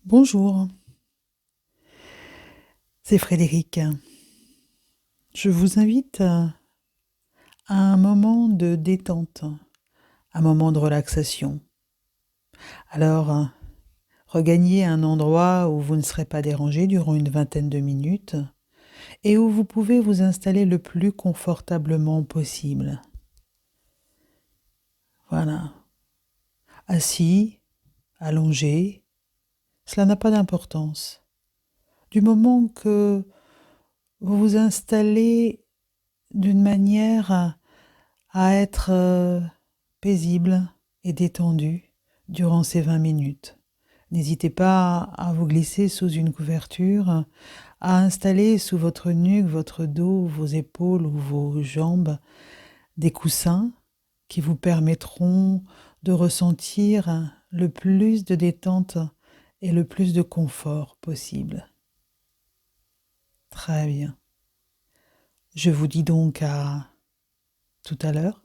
Bonjour, c'est Frédéric. Je vous invite à un moment de détente, un moment de relaxation. Alors, regagnez un endroit où vous ne serez pas dérangé durant une vingtaine de minutes et où vous pouvez vous installer le plus confortablement possible. Voilà, assis, allongé, cela n'a pas d'importance. Du moment que vous vous installez d'une manière à être paisible et détendu durant ces 20 minutes. N'hésitez pas à vous glisser sous une couverture, à installer sous votre nuque, votre dos, vos épaules ou vos jambes des coussins qui vous permettront de ressentir le plus de détente et le plus de confort possible. Très bien. Je vous dis donc à tout à l'heure.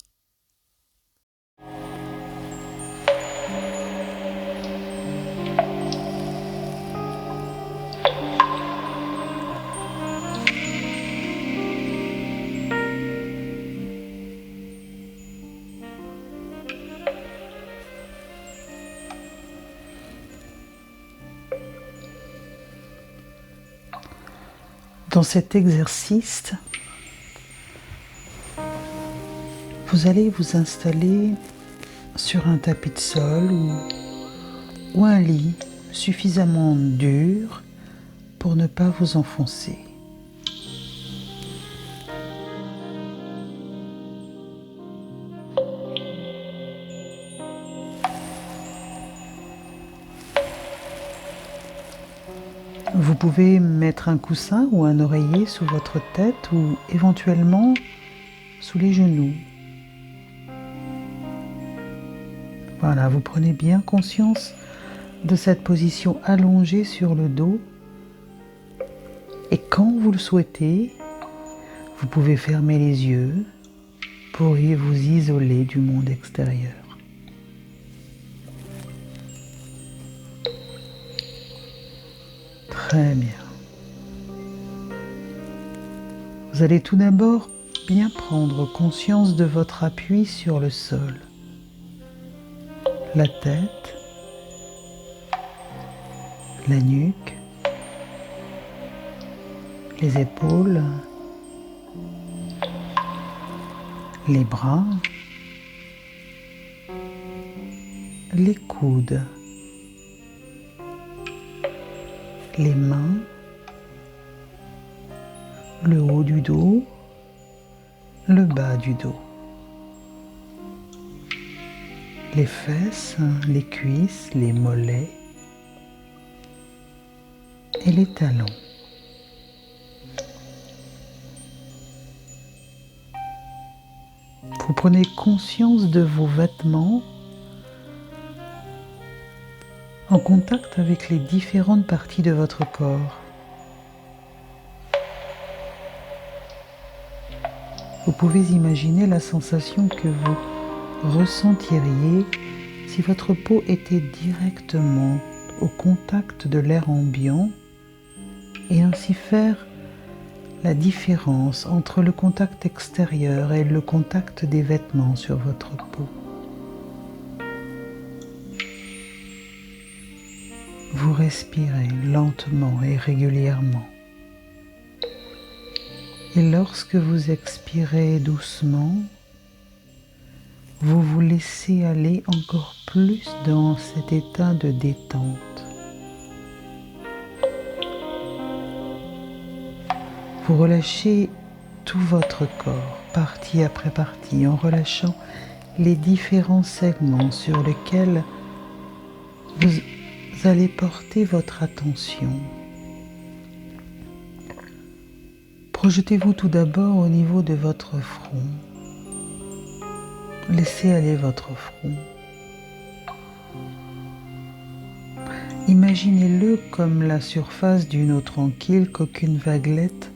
Dans cet exercice, vous allez vous installer sur un tapis de sol ou un lit suffisamment dur pour ne pas vous enfoncer. Vous pouvez mettre un coussin ou un oreiller sous votre tête ou éventuellement sous les genoux. Voilà, vous prenez bien conscience de cette position allongée sur le dos et quand vous le souhaitez, vous pouvez fermer les yeux pour vous isoler du monde extérieur. Très bien. Vous allez tout d'abord bien prendre conscience de votre appui sur le sol. La tête, la nuque, les épaules, les bras, les coudes, les mains, le haut du dos, le bas du dos, les fesses, les cuisses, les mollets et les talons. Vous prenez conscience de vos vêtements en contact avec les différentes parties de votre corps. Vous pouvez imaginer la sensation que vous ressentiriez si votre peau était directement au contact de l'air ambiant et ainsi faire la différence entre le contact extérieur et le contact des vêtements sur votre peau. Vous respirez lentement et régulièrement. Et lorsque vous expirez doucement, vous vous laissez aller encore plus dans cet état de détente. Vous relâchez tout votre corps, partie après partie, en relâchant les différents segments sur lesquels vous allez porter votre attention. Projetez-vous tout d'abord au niveau de votre front. Laissez aller votre front. Imaginez-le comme la surface d'une eau tranquille qu'aucune vaguelette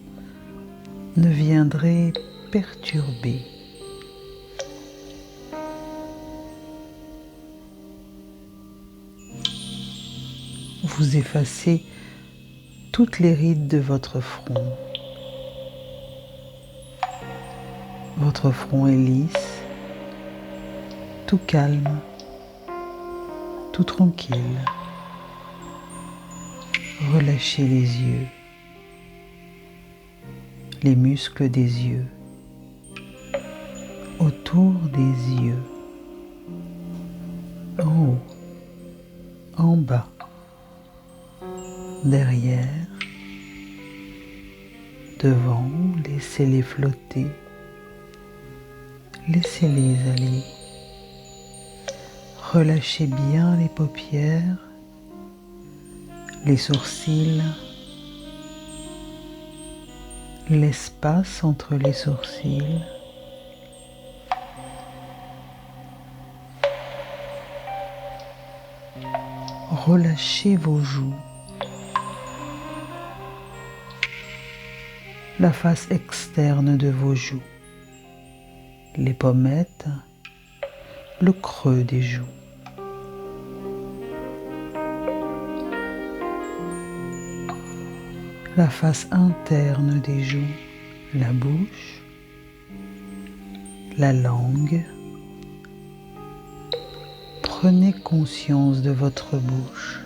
ne viendrait perturber. vous effacez toutes les rides de votre front. Votre front est lisse, tout calme, tout tranquille. Relâchez les yeux, les muscles des yeux, autour des yeux, en haut, en bas, derrière, devant, laissez-les flotter, laissez-les aller. Relâchez bien les paupières, les sourcils, l'espace entre les sourcils. Relâchez vos joues, la face externe de vos joues, les pommettes, le creux des joues. La face interne des joues, la bouche, la langue. Prenez conscience de votre bouche.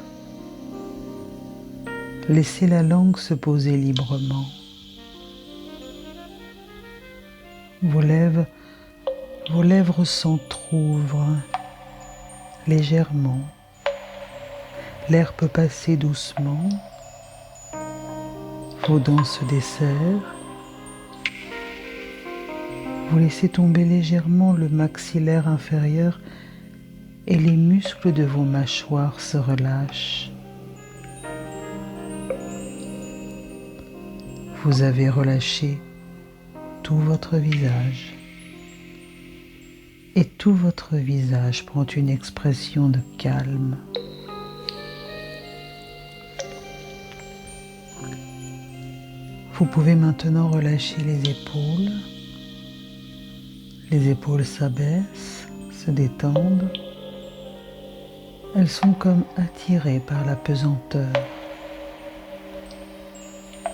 Laissez la langue se poser librement. Vos lèvres s'entr'ouvrent légèrement. L'air peut passer doucement. Vos dents se desserrent. Vous laissez tomber légèrement le maxillaire inférieur et les muscles de vos mâchoires se relâchent. Vous avez relâché tout votre visage. Et tout votre visage prend une expression de calme. Vous pouvez maintenant relâcher les épaules. Les épaules s'abaissent, se détendent. Elles sont comme attirées par la pesanteur.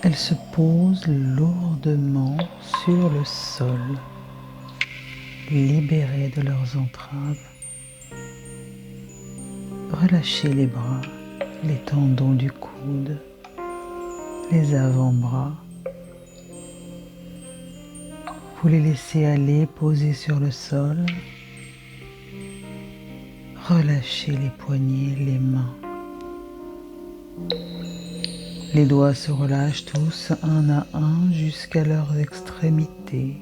Elles se posent lourdement sur le sol, libérées de leurs entraves. Relâchez les bras, les tendons du coude, les avant-bras. Vous les laissez aller, posés sur le sol. Relâchez les poignets, les mains. Les doigts se relâchent tous un à un jusqu'à leurs extrémités,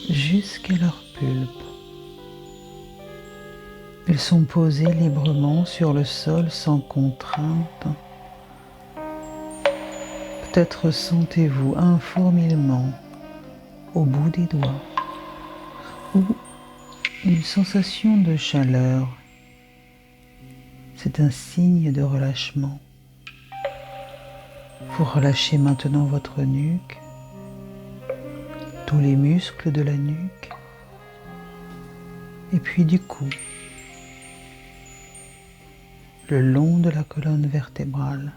jusqu'à leur pulpe. Ils sont posés librement sur le sol sans contrainte. Peut-être sentez-vous un fourmillement au bout des doigts ou une sensation de chaleur. C'est un signe de relâchement. Vous relâchez maintenant votre nuque, tous les muscles de la nuque, et puis du cou, le long de la colonne vertébrale,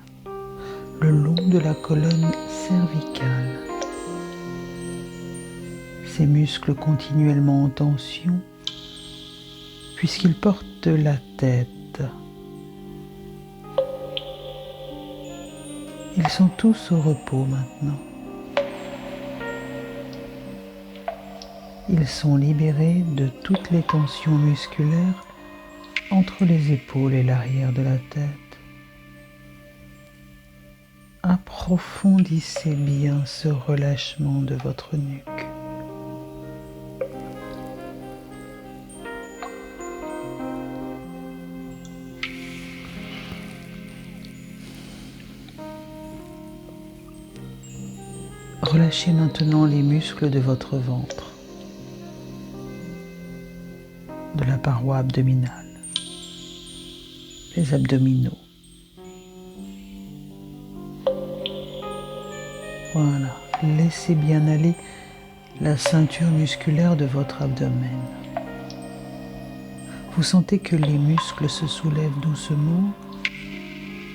le long de la colonne cervicale. Ces muscles continuellement en tension, puisqu'ils portent la tête. Ils sont tous au repos maintenant. Ils sont libérés de toutes les tensions musculaires entre les épaules et l'arrière de la tête. Approfondissez bien ce relâchement de votre nuque. Relâchez maintenant les muscles de votre ventre, de la paroi abdominale, les abdominaux. Voilà, laissez bien aller la ceinture musculaire de votre abdomen. Vous sentez que les muscles se soulèvent doucement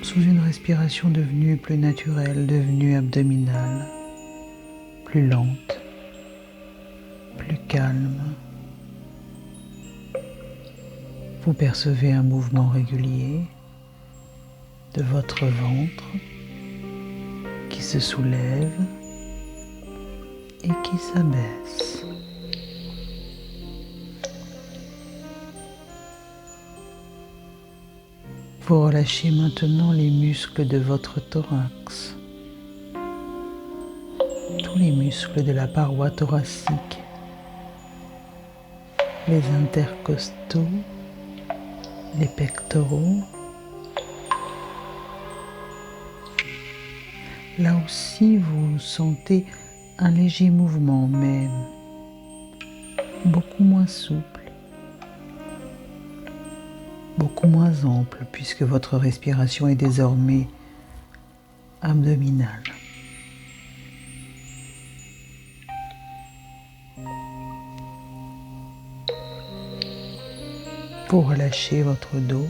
sous une respiration devenue plus naturelle, devenue abdominale, plus lente, plus calme. Vous percevez un mouvement régulier de votre ventre qui se soulève et qui s'abaisse. Vous relâchez maintenant les muscles de votre thorax, tous les muscles de la paroi thoracique, les intercostaux, les pectoraux. Là aussi, vous sentez un léger mouvement, mais beaucoup moins souple, beaucoup moins ample, puisque votre respiration est désormais abdominale. Vous relâchez votre dos,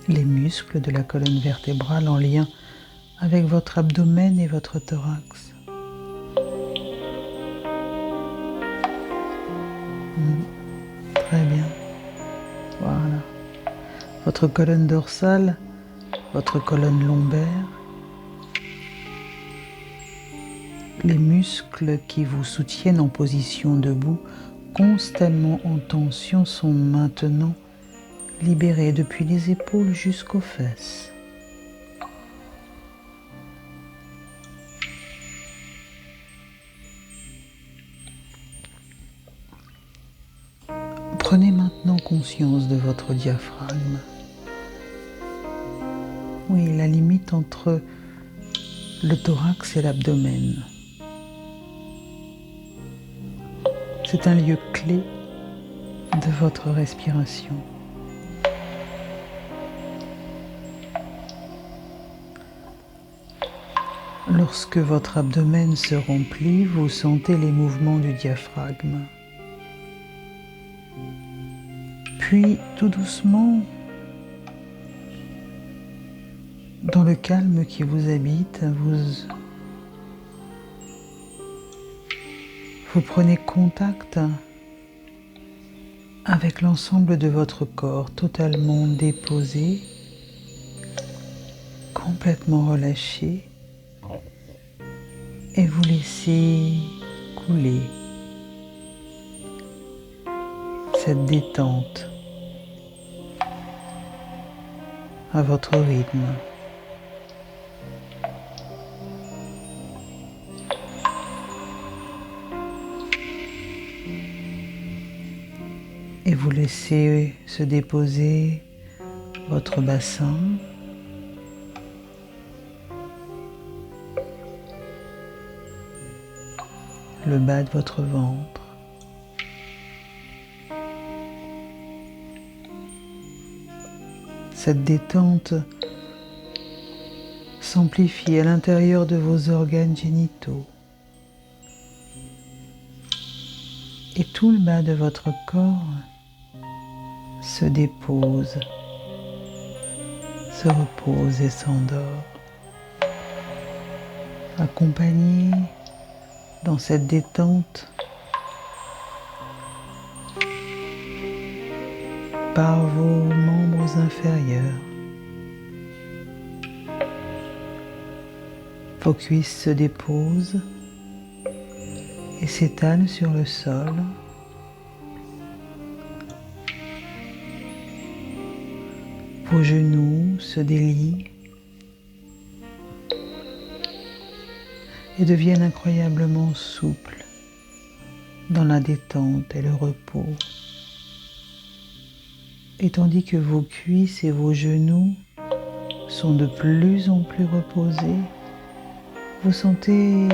les muscles de la colonne vertébrale en lien avec votre abdomen et votre thorax. Très bien. Voilà. Votre colonne dorsale, votre colonne lombaire, les muscles qui vous soutiennent en position debout, constamment en tension, sont maintenant libérés depuis les épaules jusqu'aux fesses. Prenez maintenant conscience de votre diaphragme. Oui, la limite entre le thorax et l'abdomen. C'est un lieu clé de votre respiration. Lorsque votre abdomen se remplit, vous sentez les mouvements du diaphragme. Puis, tout doucement, dans le calme qui vous habite, vous prenez contact avec l'ensemble de votre corps, totalement déposé, complètement relâché, et vous laissez couler cette détente à votre rythme. Et vous laissez se déposer votre bassin, le bas de votre ventre, cette détente s'amplifie à l'intérieur de vos organes génitaux et tout le bas de votre corps se dépose, se repose et s'endort, accompagné dans cette détente par vos membres inférieurs. Vos cuisses se déposent et s'étalent sur le sol. Vos genoux se délient et deviennent incroyablement souples dans la détente et le repos. Et tandis que vos cuisses et vos genoux sont de plus en plus reposés, vous sentez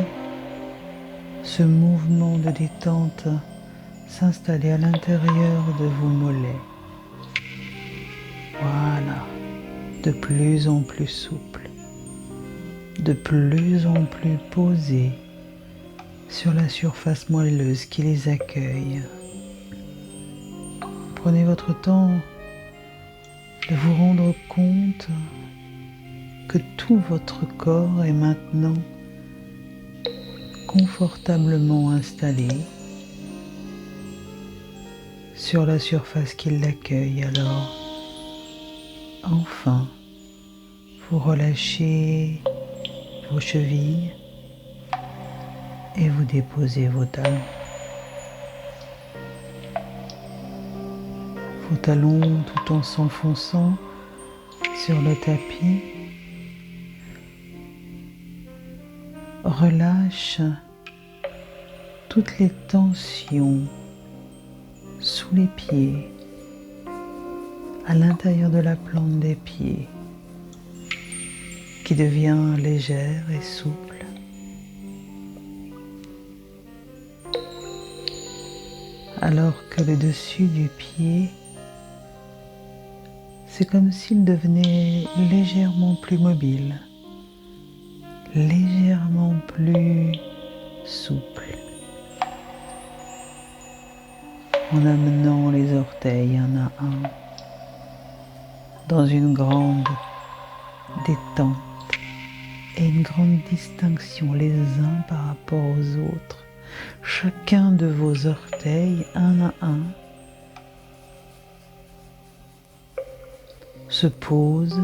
ce mouvement de détente s'installer à l'intérieur de vos mollets. Voilà, de plus en plus souple, de plus en plus posé sur la surface moelleuse qui les accueille. Prenez votre temps de vous rendre compte que tout votre corps est maintenant confortablement installé sur la surface qui l'accueille. Alors, enfin, vous relâchez vos chevilles et vous déposez vos talons. Vos talons tout en s'enfonçant sur le tapis relâchent toutes les tensions sous les pieds, à l'intérieur de la plante des pieds, qui devient légère et souple. Alors que le dessus du pied, c'est comme s'il devenait légèrement plus mobile, légèrement plus souple, en amenant les orteils un à un dans une grande détente et une grande distinction les uns par rapport aux autres. Chacun de vos orteils, un à un, se pose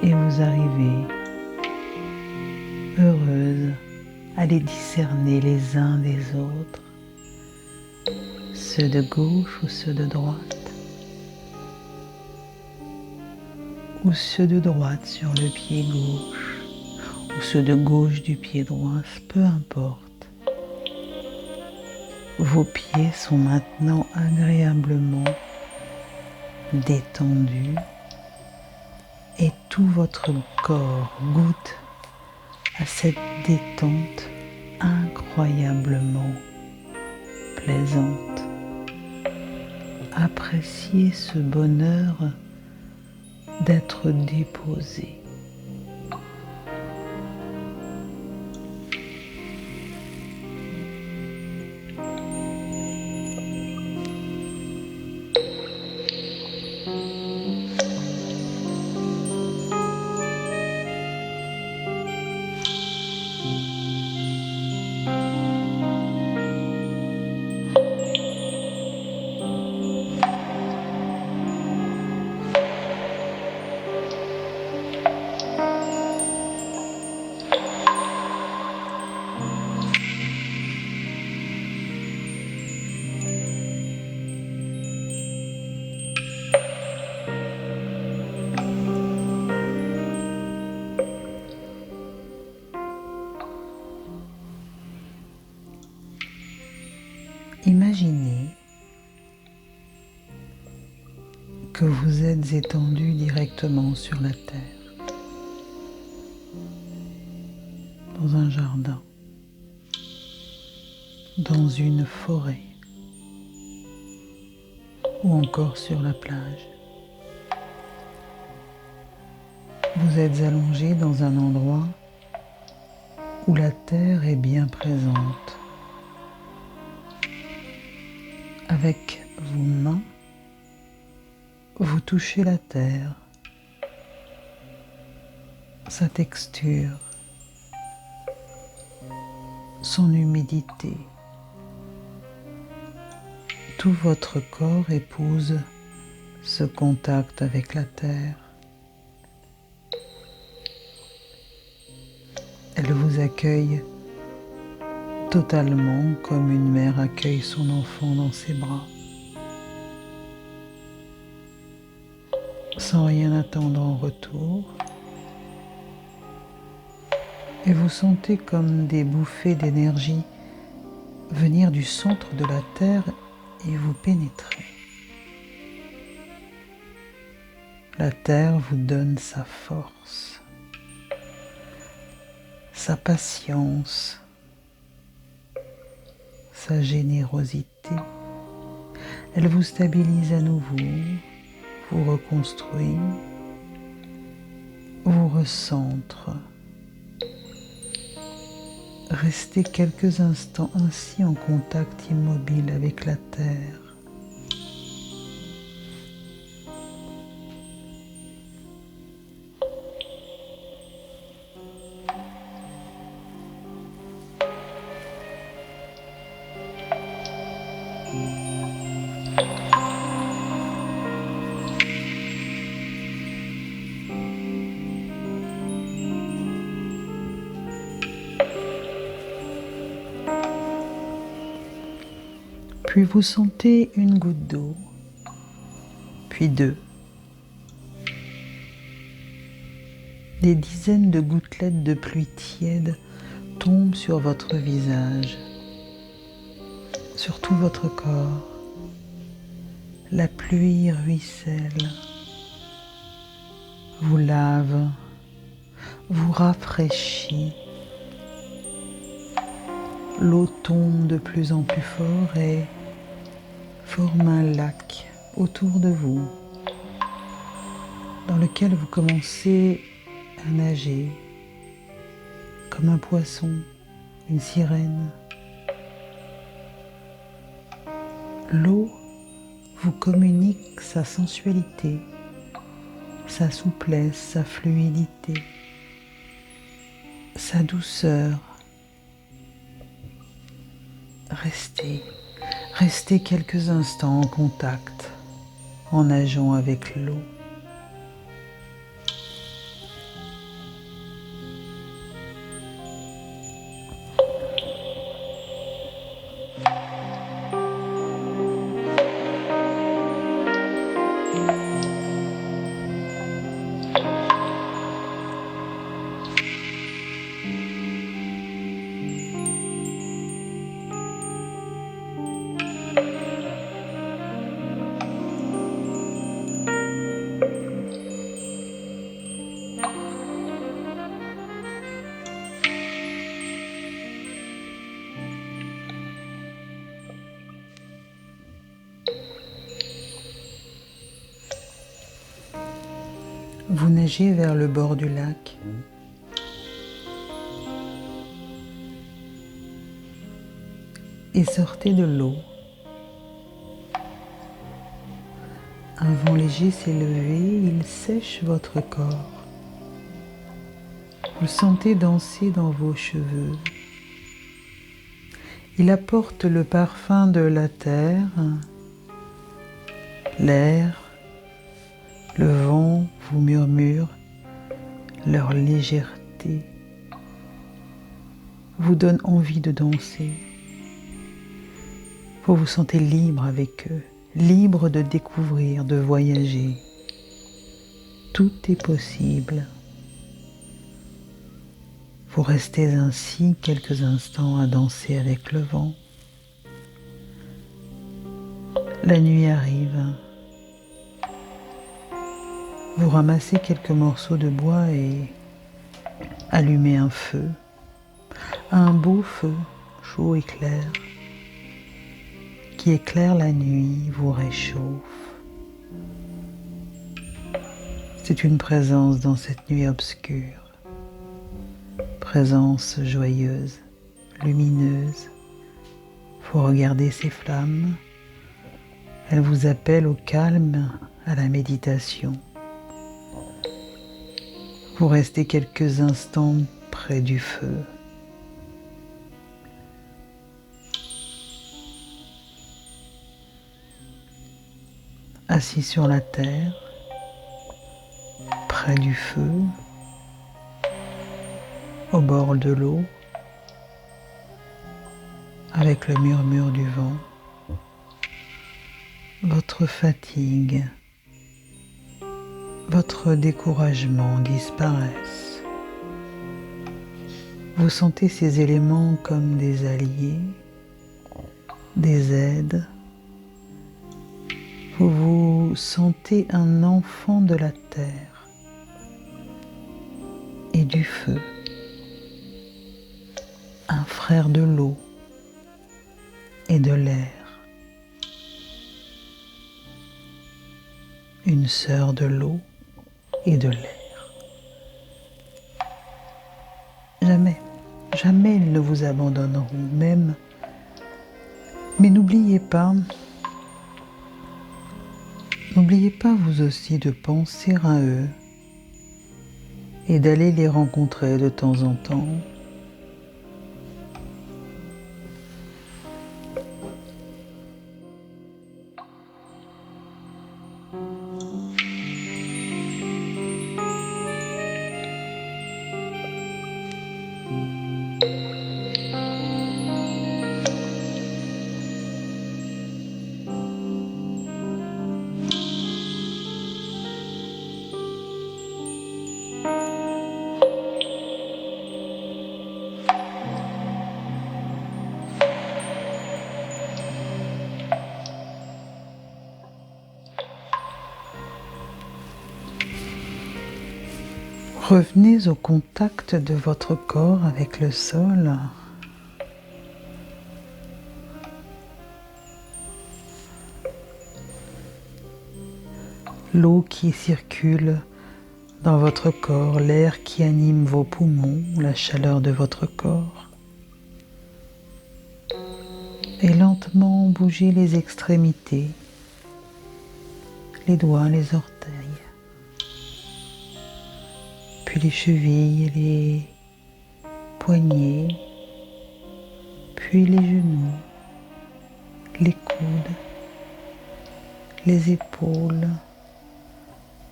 et vous arrivez heureuse à les discerner les uns des autres, ceux de gauche ou ceux de droite, ou ceux de droite sur le pied gauche, ou ceux de gauche du pied droit, peu importe. Vos pieds sont maintenant agréablement détendus et tout votre corps goûte à cette détente incroyablement plaisante. Appréciez ce bonheur d'être déposé. Imaginez que vous êtes étendu directement sur la terre, dans un jardin, dans une forêt ou encore sur la plage. Vous êtes allongé dans un endroit où la terre est bien présente. Avec vos mains, vous touchez la terre, sa texture, son humidité. Tout votre corps épouse ce contact avec la terre. Elle vous accueille totalement comme une mère accueille son enfant dans ses bras, sans rien attendre en retour. Et vous sentez comme des bouffées d'énergie venir du centre de la terre et vous pénétrer. La terre vous donne sa force, sa patience, sa générosité. Elle vous stabilise à nouveau, vous reconstruit, vous recentre. Restez quelques instants ainsi en contact immobile avec la terre. Puis vous sentez une goutte d'eau, puis deux. Des dizaines de gouttelettes de pluie tiède tombent sur votre visage, sur tout votre corps. La pluie ruisselle, vous lave, vous rafraîchit. L'eau tombe de plus en plus fort et forme un lac autour de vous, dans lequel vous commencez à nager comme un poisson, une sirène. L'eau vous communique sa sensualité, sa souplesse, sa fluidité, sa douceur. Restez quelques instants en contact, en nageant avec l'eau. Vous nagez vers le bord du lac. Et sortez de l'eau. Un vent léger s'est levé, il sèche votre corps. Vous le sentez danser dans vos cheveux. Il apporte le parfum de la terre, l'air, le vent vous murmure leur légèreté, vous donne envie de danser. Vous vous sentez libre avec eux, libre de découvrir, de voyager. Tout est possible. Vous restez ainsi quelques instants à danser avec le vent. La nuit arrive. Vous ramassez quelques morceaux de bois et allumez un feu. Un beau feu, chaud et clair, qui éclaire la nuit, vous réchauffe. C'est une présence dans cette nuit obscure. Présence joyeuse, lumineuse. Vous regardez ces flammes. Elles vous appellent au calme, à la méditation. Vous restez quelques instants près du feu. Assis sur la terre, près du feu, au bord de l'eau, avec le murmure du vent, votre fatigue, votre découragement disparaissent. Vous sentez ces éléments comme des alliés, des aides. Vous vous sentez un enfant de la terre et du feu, un frère de l'eau et de l'air, une sœur de l'eau et de l'air. Jamais, jamais ils ne vous abandonneront même. Mais n'oubliez pas vous aussi de penser à eux et d'aller les rencontrer de temps en temps. Revenez au contact de votre corps avec le sol. L'eau qui circule dans votre corps, l'air qui anime vos poumons, la chaleur de votre corps. Et lentement bougez les extrémités, les doigts, les orteils, puis les chevilles, les poignets, puis les genoux, les coudes, les épaules,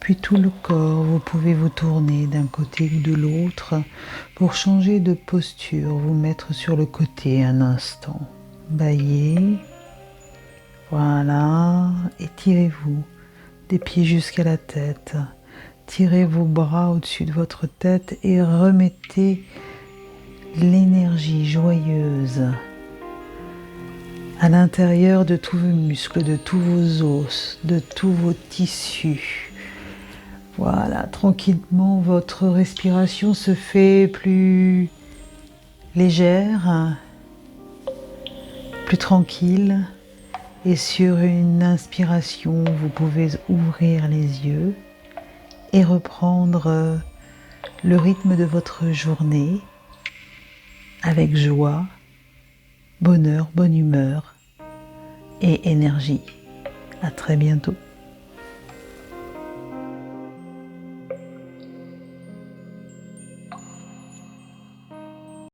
puis tout le corps. Vous pouvez vous tourner d'un côté ou de l'autre pour changer de posture, vous mettre sur le côté un instant. Baillez, voilà, étirez-vous des pieds jusqu'à la tête. Tirez vos bras au-dessus de votre tête et remettez l'énergie joyeuse à l'intérieur de tous vos muscles, de tous vos os, de tous vos tissus. Voilà, tranquillement, votre respiration se fait plus légère, plus tranquille. Et sur une inspiration, vous pouvez ouvrir les yeux et reprendre le rythme de votre journée avec joie, bonheur, bonne humeur et énergie. À très bientôt.